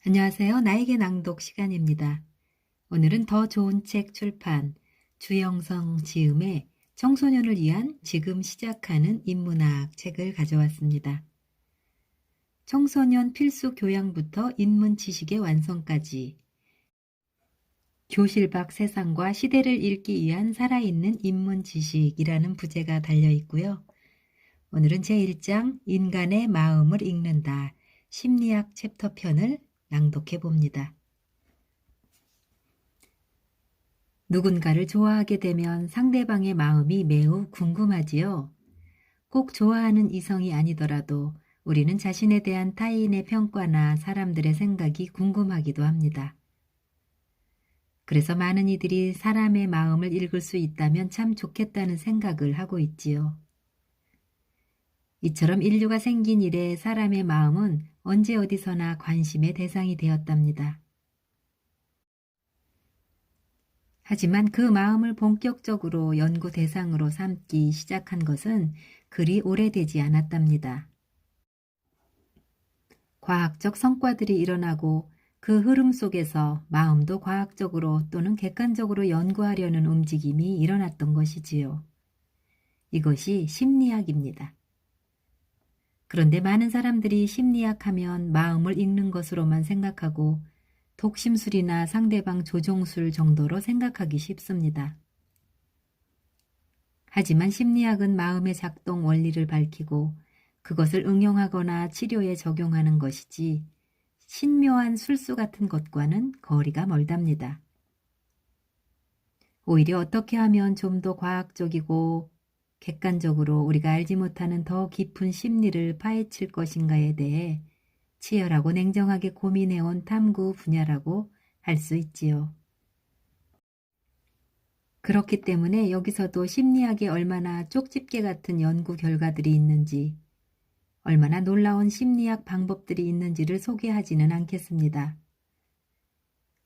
안녕하세요. 나에게 낭독 시간입니다. 오늘은 더 좋은 책 출판 주영성 지음의 청소년을 위한 지금 시작하는 인문학 책을 가져왔습니다. 청소년 필수 교양부터 인문 지식의 완성까지 교실 밖 세상과 시대를 읽기 위한 살아있는 인문 지식이라는 부제가 달려 있고요. 오늘은 제1장 인간의 마음을 읽는다 심리학 챕터 편을 낭독해 봅니다. 누군가를 좋아하게 되면 상대방의 마음이 매우 궁금하지요. 꼭 좋아하는 이성이 아니더라도 우리는 자신에 대한 타인의 평가나 사람들의 생각이 궁금하기도 합니다. 그래서 많은 이들이 사람의 마음을 읽을 수 있다면 참 좋겠다는 생각을 하고 있지요. 이처럼 인류가 생긴 이래 사람의 마음은 언제 어디서나 관심의 대상이 되었답니다. 하지만 그 마음을 본격적으로 연구 대상으로 삼기 시작한 것은 그리 오래되지 않았답니다. 과학적 성과들이 일어나고 그 흐름 속에서 마음도 과학적으로 또는 객관적으로 연구하려는 움직임이 일어났던 것이지요. 이것이 심리학입니다. 그런데 많은 사람들이 심리학 하면 마음을 읽는 것으로만 생각하고 독심술이나 상대방 조종술 정도로 생각하기 쉽습니다. 하지만 심리학은 마음의 작동 원리를 밝히고 그것을 응용하거나 치료에 적용하는 것이지 신묘한 술수 같은 것과는 거리가 멀답니다. 오히려 어떻게 하면 좀 더 과학적이고 객관적으로 우리가 알지 못하는 더 깊은 심리를 파헤칠 것인가에 대해 치열하고 냉정하게 고민해온 탐구 분야라고 할 수 있지요. 그렇기 때문에 여기서도 심리학에 얼마나 쪽집게 같은 연구 결과들이 있는지, 얼마나 놀라운 심리학 방법들이 있는지를 소개하지는 않겠습니다.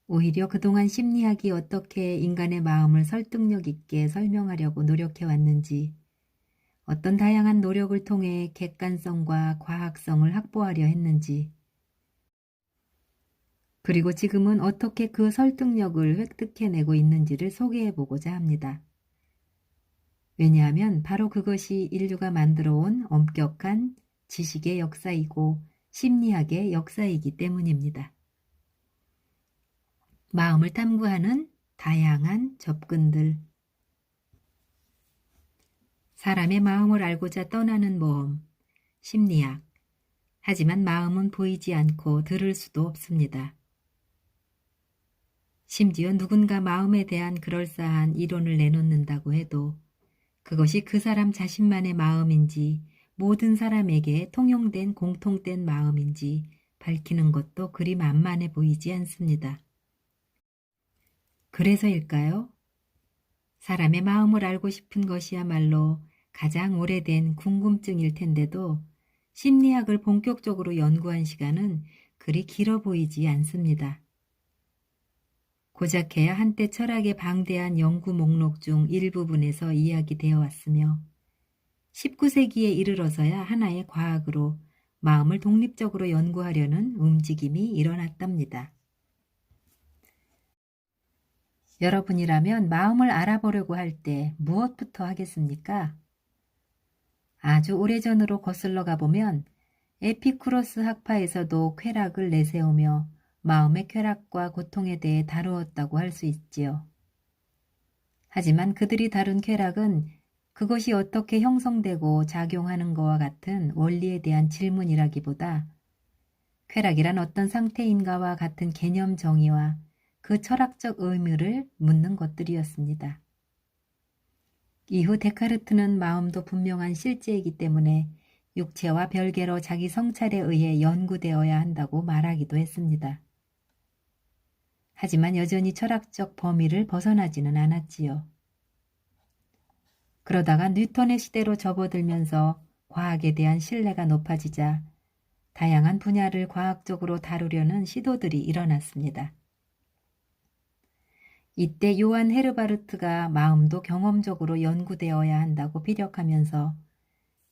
오히려 그동안 심리학이 어떻게 인간의 마음을 설득력 있게 설명하려고 노력해왔는지, 어떤 다양한 노력을 통해 객관성과 과학성을 확보하려 했는지, 그리고 지금은 어떻게 그 설득력을 획득해내고 있는지를 소개해보고자 합니다. 왜냐하면 바로 그것이 인류가 만들어온 엄격한 지식의 역사이고 심리학의 역사이기 때문입니다. 마음을 탐구하는 다양한 접근들. 사람의 마음을 알고자 떠나는 모험, 심리학. 하지만 마음은 보이지 않고 들을 수도 없습니다. 심지어 누군가 마음에 대한 그럴싸한 이론을 내놓는다고 해도 그것이 그 사람 자신만의 마음인지 모든 사람에게 통용된 공통된 마음인지 밝히는 것도 그리 만만해 보이지 않습니다. 그래서일까요? 사람의 마음을 알고 싶은 것이야말로 가장 오래된 궁금증일 텐데도 심리학을 본격적으로 연구한 시간은 그리 길어 보이지 않습니다. 고작해야 한때 철학의 방대한 연구 목록 중 일부분에서 이야기되어 왔으며 19세기에 이르러서야 하나의 과학으로 마음을 독립적으로 연구하려는 움직임이 일어났답니다. 여러분이라면 마음을 알아보려고 할 때 무엇부터 하겠습니까? 아주 오래전으로 거슬러 가보면 에피쿠로스 학파에서도 쾌락을 내세우며 마음의 쾌락과 고통에 대해 다루었다고 할 수 있지요. 하지만 그들이 다룬 쾌락은 그것이 어떻게 형성되고 작용하는 것과 같은 원리에 대한 질문이라기보다 쾌락이란 어떤 상태인가와 같은 개념 정의와 그 철학적 의무를 묻는 것들이었습니다. 이후 데카르트는 마음도 분명한 실제이기 때문에 육체와 별개로 자기 성찰에 의해 연구되어야 한다고 말하기도 했습니다. 하지만 여전히 철학적 범위를 벗어나지는 않았지요. 그러다가 뉴턴의 시대로 접어들면서 과학에 대한 신뢰가 높아지자 다양한 분야를 과학적으로 다루려는 시도들이 일어났습니다. 이때 요한 헤르바르트가 마음도 경험적으로 연구되어야 한다고 피력하면서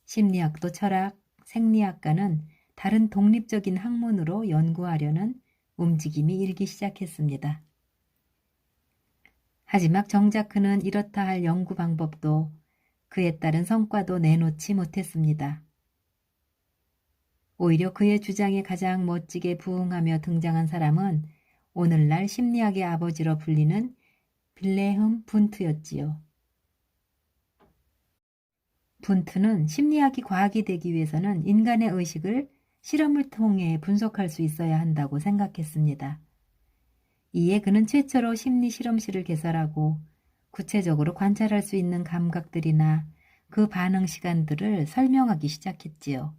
심리학도 철학, 생리학과는 다른 독립적인 학문으로 연구하려는 움직임이 일기 시작했습니다. 하지만 정작 그는 이렇다 할 연구 방법도 그에 따른 성과도 내놓지 못했습니다. 오히려 그의 주장에 가장 멋지게 부응하며 등장한 사람은 오늘날 심리학의 아버지로 불리는 빌레흠 분트였지요. 분트는 심리학이 과학이 되기 위해서는 인간의 의식을 실험을 통해 분석할 수 있어야 한다고 생각했습니다. 이에 그는 최초로 심리 실험실을 개설하고 구체적으로 관찰할 수 있는 감각들이나 그 반응 시간들을 설명하기 시작했지요.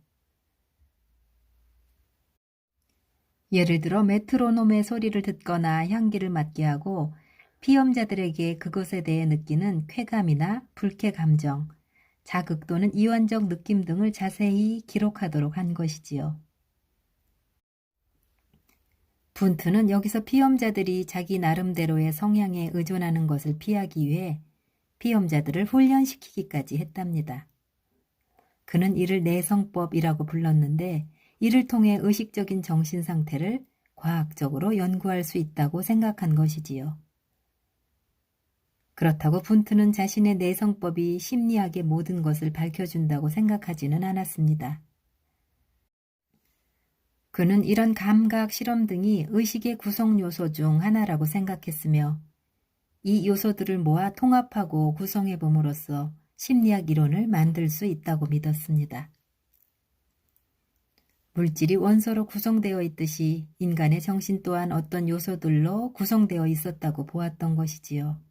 예를 들어 메트로놈의 소리를 듣거나 향기를 맡게 하고 피험자들에게 그것에 대해 느끼는 쾌감이나 불쾌 감정, 자극 또는 이완적 느낌 등을 자세히 기록하도록 한 것이지요. 분트는 여기서 피험자들이 자기 나름대로의 성향에 의존하는 것을 피하기 위해 피험자들을 훈련시키기까지 했답니다. 그는 이를 내성법이라고 불렀는데 이를 통해 의식적인 정신 상태를 과학적으로 연구할 수 있다고 생각한 것이지요. 그렇다고 분트는 자신의 내성법이 심리학의 모든 것을 밝혀준다고 생각하지는 않았습니다. 그는 이런 감각 실험 등이 의식의 구성 요소 중 하나라고 생각했으며 이 요소들을 모아 통합하고 구성해 봄으로써 심리학 이론을 만들 수 있다고 믿었습니다. 물질이 원소로 구성되어 있듯이 인간의 정신 또한 어떤 요소들로 구성되어 있었다고 보았던 것이지요.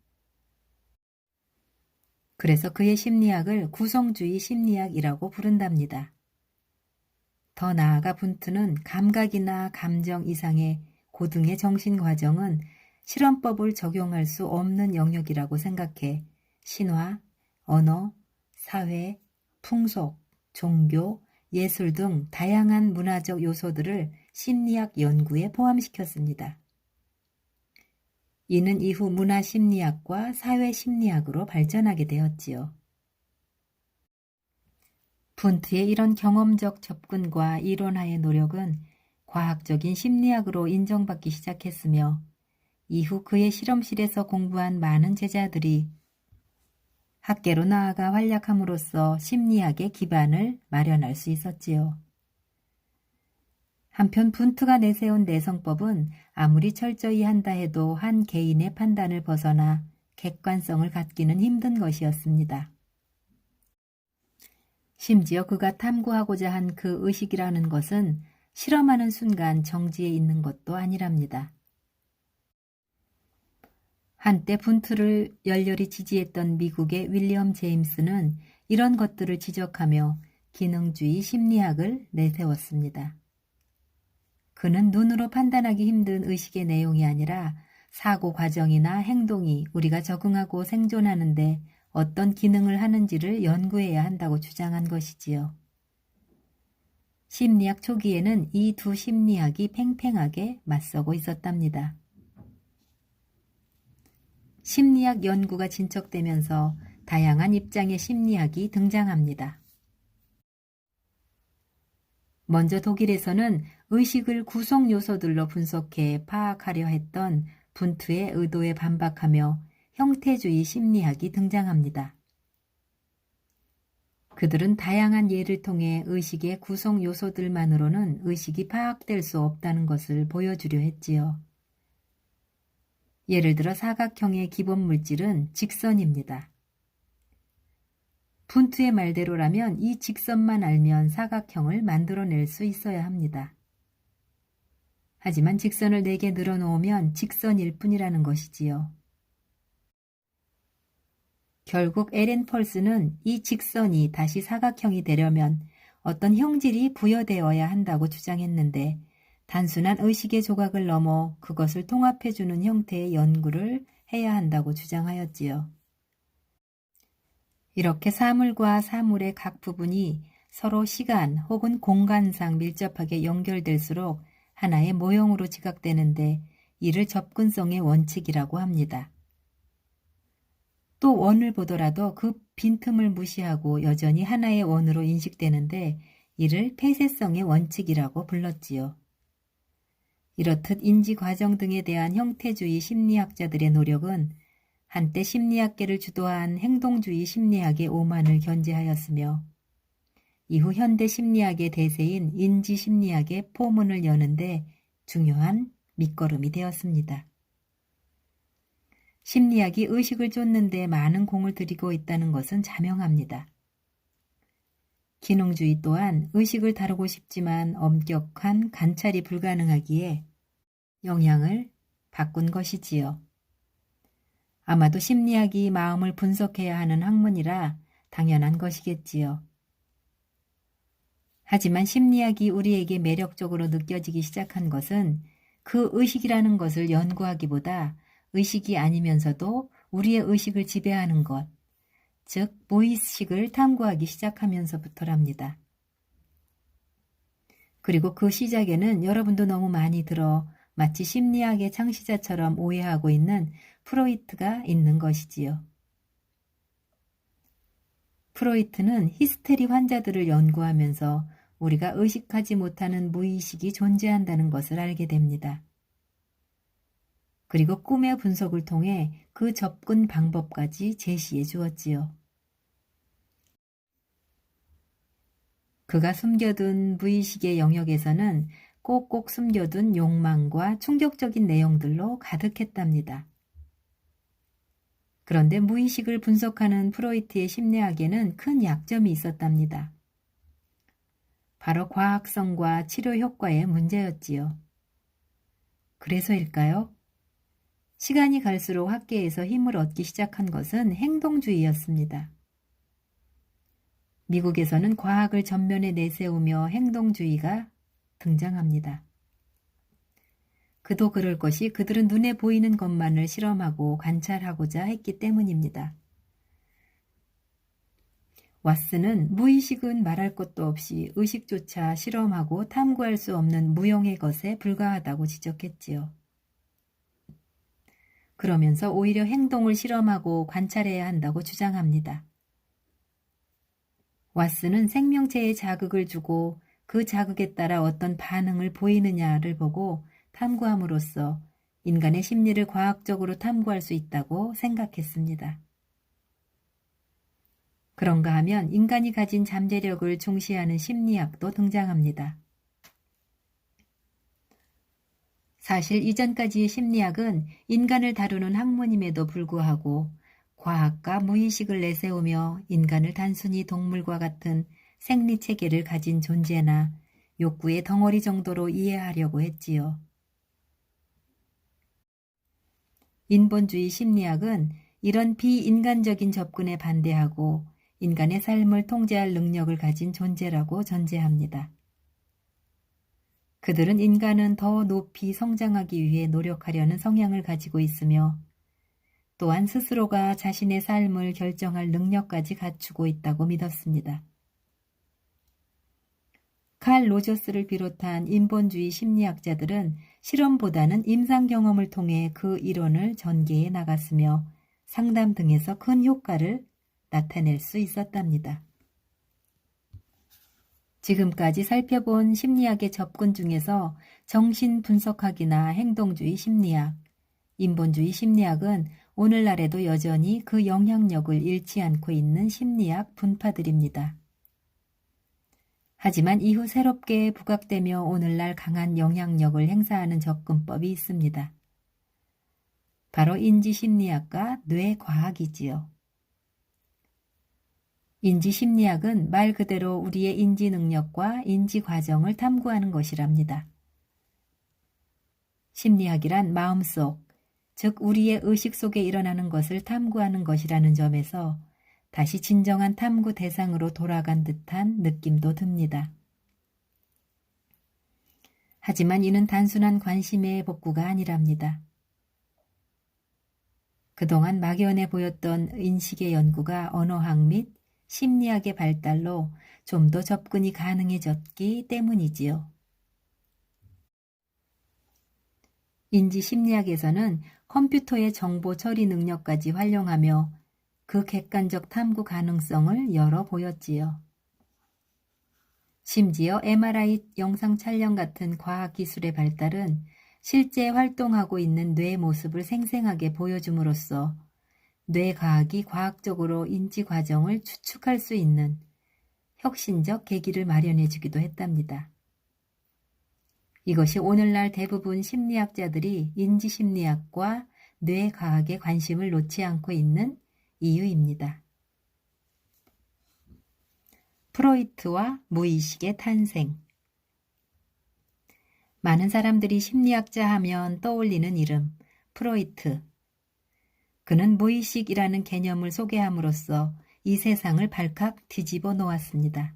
그래서 그의 심리학을 구성주의 심리학이라고 부른답니다. 더 나아가 분트는 감각이나 감정 이상의 고등의 정신 과정은 실험법을 적용할 수 없는 영역이라고 생각해 신화, 언어, 사회, 풍속, 종교, 예술 등 다양한 문화적 요소들을 심리학 연구에 포함시켰습니다. 이는 이후 문화심리학과 사회심리학으로 발전하게 되었지요. 분트의 이런 경험적 접근과 이론화의 노력은 과학적인 심리학으로 인정받기 시작했으며 이후 그의 실험실에서 공부한 많은 제자들이 학계로 나아가 활약함으로써 심리학의 기반을 마련할 수 있었지요. 한편 분트가 내세운 내성법은 아무리 철저히 한다 해도 한 개인의 판단을 벗어나 객관성을 갖기는 힘든 것이었습니다. 심지어 그가 탐구하고자 한 그 의식이라는 것은 실험하는 순간 정지해 있는 것도 아니랍니다. 한때 분트를 열렬히 지지했던 미국의 윌리엄 제임스는 이런 것들을 지적하며 기능주의 심리학을 내세웠습니다. 그는 눈으로 판단하기 힘든 의식의 내용이 아니라 사고 과정이나 행동이 우리가 적응하고 생존하는데 어떤 기능을 하는지를 연구해야 한다고 주장한 것이지요. 심리학 초기에는 이 두 심리학이 팽팽하게 맞서고 있었답니다. 심리학 연구가 진척되면서 다양한 입장의 심리학이 등장합니다. 먼저 독일에서는 의식을 구성 요소들로 분석해 파악하려 했던 분트의 의도에 반박하며 형태주의 심리학이 등장합니다. 그들은 다양한 예를 통해 의식의 구성 요소들만으로는 의식이 파악될 수 없다는 것을 보여주려 했지요. 예를 들어 사각형의 기본 물질은 직선입니다. 분트의 말대로라면 이 직선만 알면 사각형을 만들어낼 수 있어야 합니다. 하지만 직선을 4개 늘어놓으면 직선일 뿐이라는 것이지요. 결국 에렌 펄스는 이 직선이 다시 사각형이 되려면 어떤 형질이 부여되어야 한다고 주장했는데 단순한 의식의 조각을 넘어 그것을 통합해주는 형태의 연구를 해야 한다고 주장하였지요. 이렇게 사물과 사물의 각 부분이 서로 시간 혹은 공간상 밀접하게 연결될수록 하나의 모형으로 지각되는데 이를 접근성의 원칙이라고 합니다. 또 원을 보더라도 그 빈틈을 무시하고 여전히 하나의 원으로 인식되는데 이를 폐쇄성의 원칙이라고 불렀지요. 이렇듯 인지 과정 등에 대한 형태주의 심리학자들의 노력은 한때 심리학계를 주도한 행동주의 심리학의 오만을 견제하였으며 이후 현대 심리학의 대세인 인지 심리학의 포문을 여는데 중요한 밑거름이 되었습니다. 심리학이 의식을 쫓는 데 많은 공을 들이고 있다는 것은 자명합니다. 기능주의 또한 의식을 다루고 싶지만 엄격한 관찰이 불가능하기에 영향을 바꾼 것이지요. 아마도 심리학이 마음을 분석해야 하는 학문이라 당연한 것이겠지요. 하지만 심리학이 우리에게 매력적으로 느껴지기 시작한 것은 그 의식이라는 것을 연구하기보다 의식이 아니면서도 우리의 의식을 지배하는 것, 즉 무의식을 탐구하기 시작하면서부터랍니다. 그리고 그 시작에는 여러분도 너무 많이 들어 마치 심리학의 창시자처럼 오해하고 있는 프로이트가 있는 것이지요. 프로이트는 히스테리 환자들을 연구하면서 우리가 의식하지 못하는 무의식이 존재한다는 것을 알게 됩니다. 그리고 꿈의 분석을 통해 그 접근 방법까지 제시해 주었지요. 그가 숨겨둔 무의식의 영역에서는 꼭꼭 숨겨둔 욕망과 충격적인 내용들로 가득했답니다. 그런데 무의식을 분석하는 프로이트의 심리학에는 큰 약점이 있었답니다. 바로 과학성과 치료 효과의 문제였지요. 그래서일까요? 시간이 갈수록 학계에서 힘을 얻기 시작한 것은 행동주의였습니다. 미국에서는 과학을 전면에 내세우며 행동주의가 등장합니다. 그도 그럴 것이 그들은 눈에 보이는 것만을 실험하고 관찰하고자 했기 때문입니다. 왓슨은 무의식은 말할 것도 없이 의식조차 실험하고 탐구할 수 없는 무용의 것에 불과하다고 지적했지요. 그러면서 오히려 행동을 실험하고 관찰해야 한다고 주장합니다. 왓슨은 생명체에 자극을 주고 그 자극에 따라 어떤 반응을 보이느냐를 보고 탐구함으로써 인간의 심리를 과학적으로 탐구할 수 있다고 생각했습니다. 그런가 하면 인간이 가진 잠재력을 중시하는 심리학도 등장합니다. 사실 이전까지의 심리학은 인간을 다루는 학문임에도 불구하고 과학과 무의식을 내세우며 인간을 단순히 동물과 같은 생리체계를 가진 존재나 욕구의 덩어리 정도로 이해하려고 했지요. 인본주의 심리학은 이런 비인간적인 접근에 반대하고 인간의 삶을 통제할 능력을 가진 존재라고 전제합니다. 그들은 인간은 더 높이 성장하기 위해 노력하려는 성향을 가지고 있으며 또한 스스로가 자신의 삶을 결정할 능력까지 갖추고 있다고 믿었습니다. 칼 로저스를 비롯한 인본주의 심리학자들은 실험보다는 임상 경험을 통해 그 이론을 전개해 나갔으며 상담 등에서 큰 효과를 나타낼 수 있었답니다. 지금까지 살펴본 심리학의 접근 중에서 정신분석학이나 행동주의 심리학, 인본주의 심리학은 오늘날에도 여전히 그 영향력을 잃지 않고 있는 심리학 분파들입니다. 하지만 이후 새롭게 부각되며 오늘날 강한 영향력을 행사하는 접근법이 있습니다. 바로 인지심리학과 뇌과학이지요. 인지심리학은 말 그대로 우리의 인지 능력과 인지 과정을 탐구하는 것이랍니다. 심리학이란 마음속, 즉 우리의 의식 속에 일어나는 것을 탐구하는 것이라는 점에서 다시 진정한 탐구 대상으로 돌아간 듯한 느낌도 듭니다. 하지만 이는 단순한 관심의 복구가 아니랍니다. 그동안 막연해 보였던 인식의 연구가 언어학 및 심리학의 발달로 좀 더 접근이 가능해졌기 때문이지요. 인지심리학에서는 컴퓨터의 정보 처리 능력까지 활용하며 그 객관적 탐구 가능성을 열어 보였지요. 심지어 MRI 영상 촬영 같은 과학기술의 발달은 실제 활동하고 있는 뇌 모습을 생생하게 보여줌으로써 뇌과학이 과학적으로 인지 과정을 추측할 수 있는 혁신적 계기를 마련해 주기도 했답니다. 이것이 오늘날 대부분 심리학자들이 인지심리학과 뇌과학에 관심을 놓지 않고 있는 이유입니다. 프로이트와 무의식의 탄생. 많은 사람들이 심리학자 하면 떠올리는 이름, 프로이트. 그는 무의식이라는 개념을 소개함으로써 이 세상을 발칵 뒤집어 놓았습니다.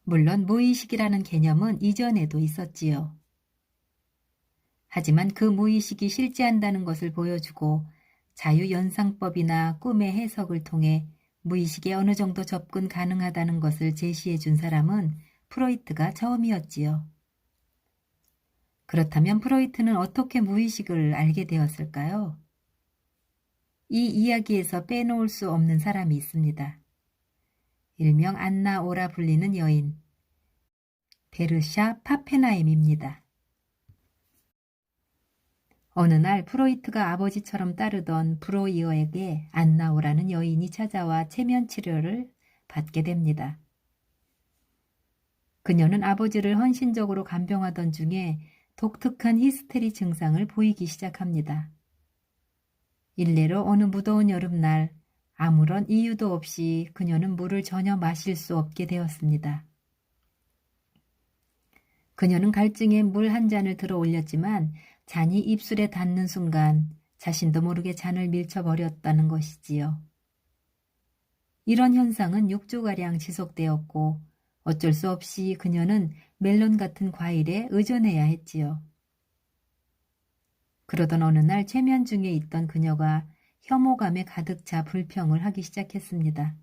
물론 무의식이라는 개념은 이전에도 있었지요. 하지만 그 무의식이 실제한다는 것을 보여주고 자유연상법이나 꿈의 해석을 통해 무의식에 어느 정도 접근 가능하다는 것을 제시해 준 사람은 프로이트가 처음이었지요. 그렇다면 프로이트는 어떻게 무의식을 알게 되었을까요? 이 이야기에서 빼놓을 수 없는 사람이 있습니다. 일명 안나 오라 불리는 여인, 베르샤 파페나임입니다. 어느 날 프로이트가 아버지처럼 따르던 브로이어에게 안나 오라는 여인이 찾아와 체면 치료를 받게 됩니다. 그녀는 아버지를 헌신적으로 간병하던 중에 독특한 히스테리 증상을 보이기 시작합니다. 일례로 어느 무더운 여름날 아무런 이유도 없이 그녀는 물을 전혀 마실 수 없게 되었습니다. 그녀는 갈증에 물 한 잔을 들어 올렸지만 잔이 입술에 닿는 순간 자신도 모르게 잔을 밀쳐버렸다는 것이지요. 이런 현상은 6주가량 지속되었고 어쩔 수 없이 그녀는 멜론 같은 과일에 의존해야 했지요. 그러던 어느 날 최면 중에 있던 그녀가 혐오감에 가득 차 불평을 하기 시작했습니다.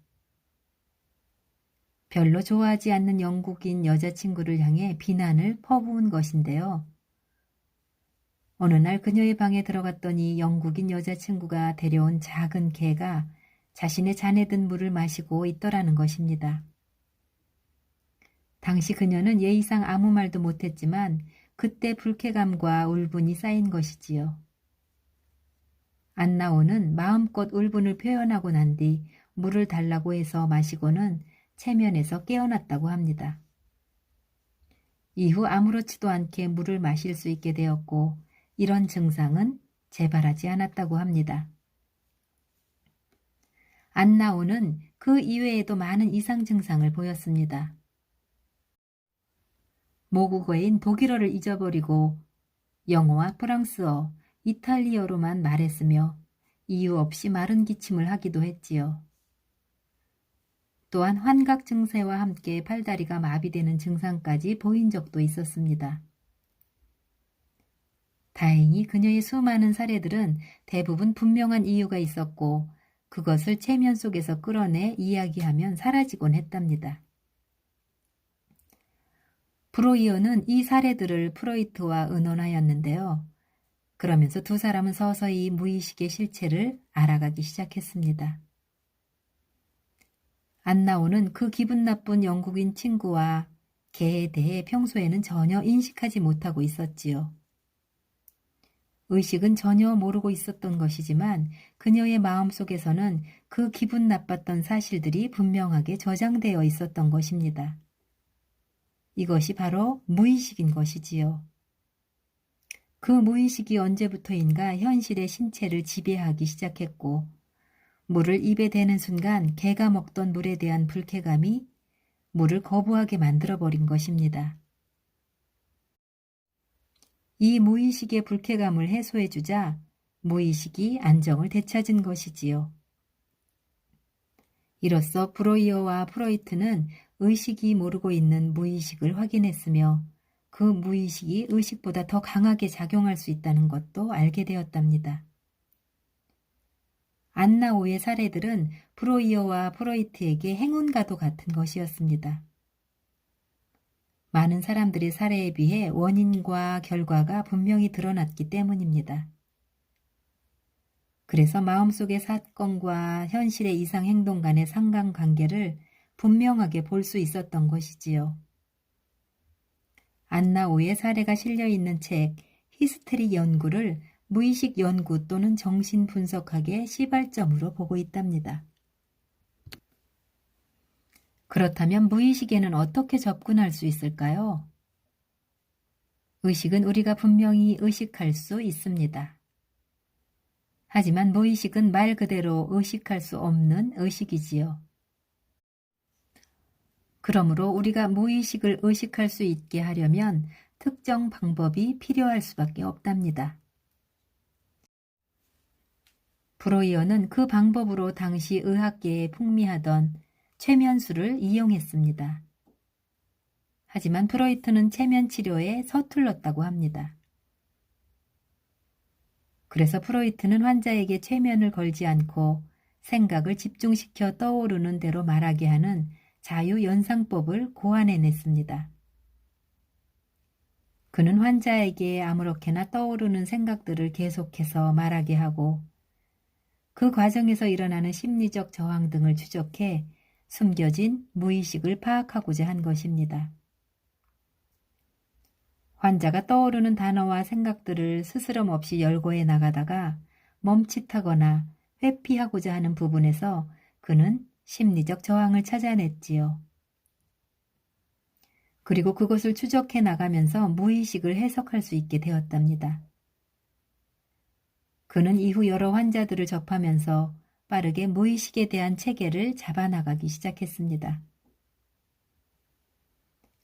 별로 좋아하지 않는 영국인 여자친구를 향해 비난을 퍼부은 것인데요. 어느 날 그녀의 방에 들어갔더니 영국인 여자친구가 데려온 작은 개가 자신의 잔에 든 물을 마시고 있더라는 것입니다. 당시 그녀는 예의상 아무 말도 못했지만 그때 불쾌감과 울분이 쌓인 것이지요. 안나오는 마음껏 울분을 표현하고 난 뒤 물을 달라고 해서 마시고는 체면에서 깨어났다고 합니다. 이후 아무렇지도 않게 물을 마실 수 있게 되었고 이런 증상은 재발하지 않았다고 합니다. 안나오는 그 이외에도 많은 이상 증상을 보였습니다. 모국어인 독일어를 잊어버리고 영어와 프랑스어, 이탈리어로만 말했으며 이유 없이 마른 기침을 하기도 했지요. 또한 환각 증세와 함께 팔다리가 마비되는 증상까지 보인 적도 있었습니다. 다행히 그녀의 수많은 사례들은 대부분 분명한 이유가 있었고 그것을 체면 속에서 끌어내 이야기하면 사라지곤 했답니다. 브로이어는 이 사례들을 프로이트와 의논하였는데요. 그러면서 두 사람은 서서히 무의식의 실체를 알아가기 시작했습니다. 안나오는 그 기분 나쁜 영국인 친구와 개에 대해 평소에는 전혀 인식하지 못하고 있었지요. 의식은 전혀 모르고 있었던 것이지만 그녀의 마음속에서는 그 기분 나빴던 사실들이 분명하게 저장되어 있었던 것입니다. 이것이 바로 무의식인 것이지요. 그 무의식이 언제부터인가 현실의 신체를 지배하기 시작했고 물을 입에 대는 순간 개가 먹던 물에 대한 불쾌감이 물을 거부하게 만들어버린 것입니다. 이 무의식의 불쾌감을 해소해주자 무의식이 안정을 되찾은 것이지요. 이로써 브로이어와 프로이트는 의식이 모르고 있는 무의식을 확인했으며 그 무의식이 의식보다 더 강하게 작용할 수 있다는 것도 알게 되었답니다. 안나오의 사례들은 브로이어와 프로이트에게 행운과도 같은 것이었습니다. 많은 사람들의 사례에 비해 원인과 결과가 분명히 드러났기 때문입니다. 그래서 마음속의 사건과 현실의 이상 행동 간의 상관관계를 분명하게 볼 수 있었던 것이지요. 안나 오의 사례가 실려 있는 책 히스테리 연구를 무의식 연구 또는 정신 분석학의 시발점으로 보고 있답니다. 그렇다면 무의식에는 어떻게 접근할 수 있을까요? 의식은 우리가 분명히 의식할 수 있습니다. 하지만 무의식은 말 그대로 의식할 수 없는 의식이지요. 그러므로 우리가 무의식을 의식할 수 있게 하려면 특정 방법이 필요할 수밖에 없답니다. 브로이어는 그 방법으로 당시 의학계에 풍미하던 최면술을 이용했습니다. 하지만 프로이트는 최면 치료에 서툴렀다고 합니다. 그래서 프로이트는 환자에게 최면을 걸지 않고 생각을 집중시켜 떠오르는 대로 말하게 하는 자유연상법을 고안해냈습니다. 그는 환자에게 아무렇게나 떠오르는 생각들을 계속해서 말하게 하고 그 과정에서 일어나는 심리적 저항 등을 추적해 숨겨진 무의식을 파악하고자 한 것입니다. 환자가 떠오르는 단어와 생각들을 스스럼 없이 열거해 나가다가 멈칫하거나 회피하고자 하는 부분에서 그는 심리적 저항을 찾아냈지요. 그리고 그것을 추적해 나가면서 무의식을 해석할 수 있게 되었답니다. 그는 이후 여러 환자들을 접하면서 빠르게 무의식에 대한 체계를 잡아나가기 시작했습니다.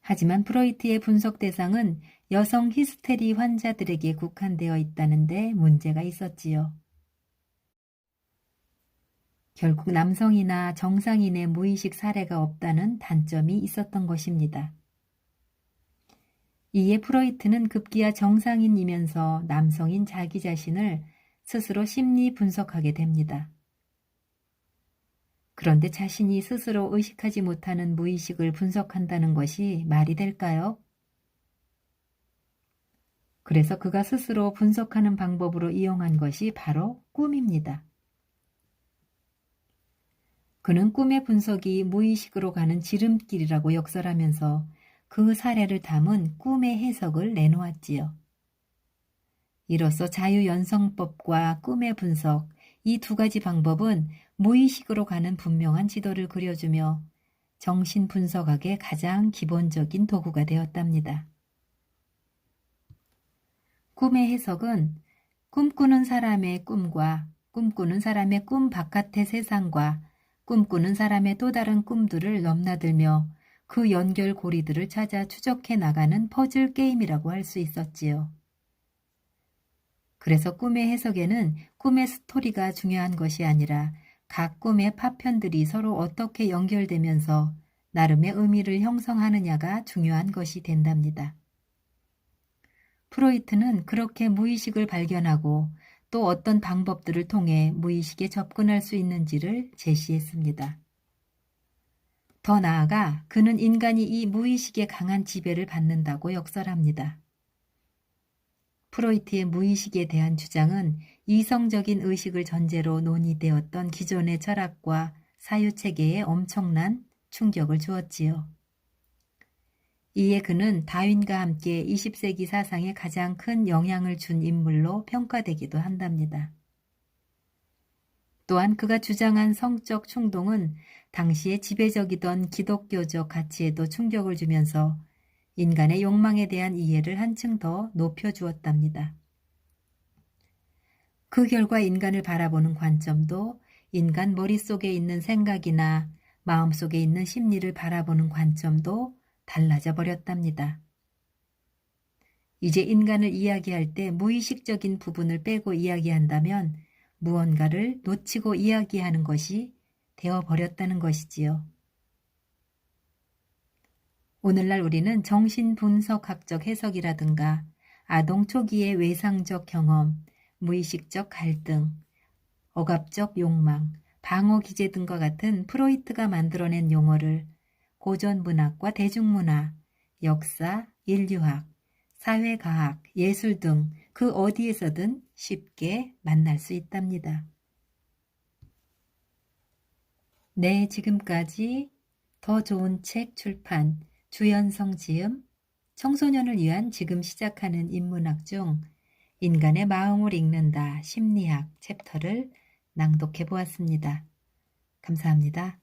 하지만 프로이트의 분석 대상은 여성 히스테리 환자들에게 국한되어 있다는 데 문제가 있었지요. 결국 남성이나 정상인의 무의식 사례가 없다는 단점이 있었던 것입니다. 이에 프로이트는 급기야 정상인이면서 남성인 자기 자신을 스스로 심리 분석하게 됩니다. 그런데 자신이 스스로 의식하지 못하는 무의식을 분석한다는 것이 말이 될까요? 그래서 그가 스스로 분석하는 방법으로 이용한 것이 바로 꿈입니다. 그는 꿈의 분석이 무의식으로 가는 지름길이라고 역설하면서 그 사례를 담은 꿈의 해석을 내놓았지요. 이로써 자유연성법과 꿈의 분석, 이 두 가지 방법은 무의식으로 가는 분명한 지도를 그려주며 정신분석학의 가장 기본적인 도구가 되었답니다. 꿈의 해석은 꿈꾸는 사람의 꿈과 꿈꾸는 사람의 꿈 바깥의 세상과 꿈꾸는 사람의 또 다른 꿈들을 넘나들며 그 연결고리들을 찾아 추적해 나가는 퍼즐 게임이라고 할 수 있었지요. 그래서 꿈의 해석에는 꿈의 스토리가 중요한 것이 아니라 각 꿈의 파편들이 서로 어떻게 연결되면서 나름의 의미를 형성하느냐가 중요한 것이 된답니다. 프로이트는 그렇게 무의식을 발견하고 또 어떤 방법들을 통해 무의식에 접근할 수 있는지를 제시했습니다. 더 나아가 그는 인간이 이 무의식에 강한 지배를 받는다고 역설합니다. 프로이트의 무의식에 대한 주장은 이성적인 의식을 전제로 논의되었던 기존의 철학과 사유체계에 엄청난 충격을 주었지요. 이에 그는 다윈과 함께 20세기 사상에 가장 큰 영향을 준 인물로 평가되기도 한답니다. 또한 그가 주장한 성적 충동은 당시에 지배적이던 기독교적 가치에도 충격을 주면서 인간의 욕망에 대한 이해를 한층 더 높여주었답니다. 그 결과 인간을 바라보는 관점도 인간 머릿속에 있는 생각이나 마음속에 있는 심리를 바라보는 관점도 달라져 버렸답니다. 이제 인간을 이야기할 때 무의식적인 부분을 빼고 이야기한다면 무언가를 놓치고 이야기하는 것이 되어버렸다는 것이지요. 오늘날 우리는 정신분석학적 해석이라든가 아동 초기의 외상적 경험, 무의식적 갈등, 억압적 욕망, 방어 기제 등과 같은 프로이트가 만들어낸 용어를 고전문학과 대중문화, 역사, 인류학, 사회과학, 예술 등 그 어디에서든 쉽게 만날 수 있답니다. 네, 지금까지 더 좋은 책 출판 주연성 지음, 청소년을 위한 지금 시작하는 인문학 중 인간의 마음을 읽는다 심리학 챕터를 낭독해 보았습니다. 감사합니다.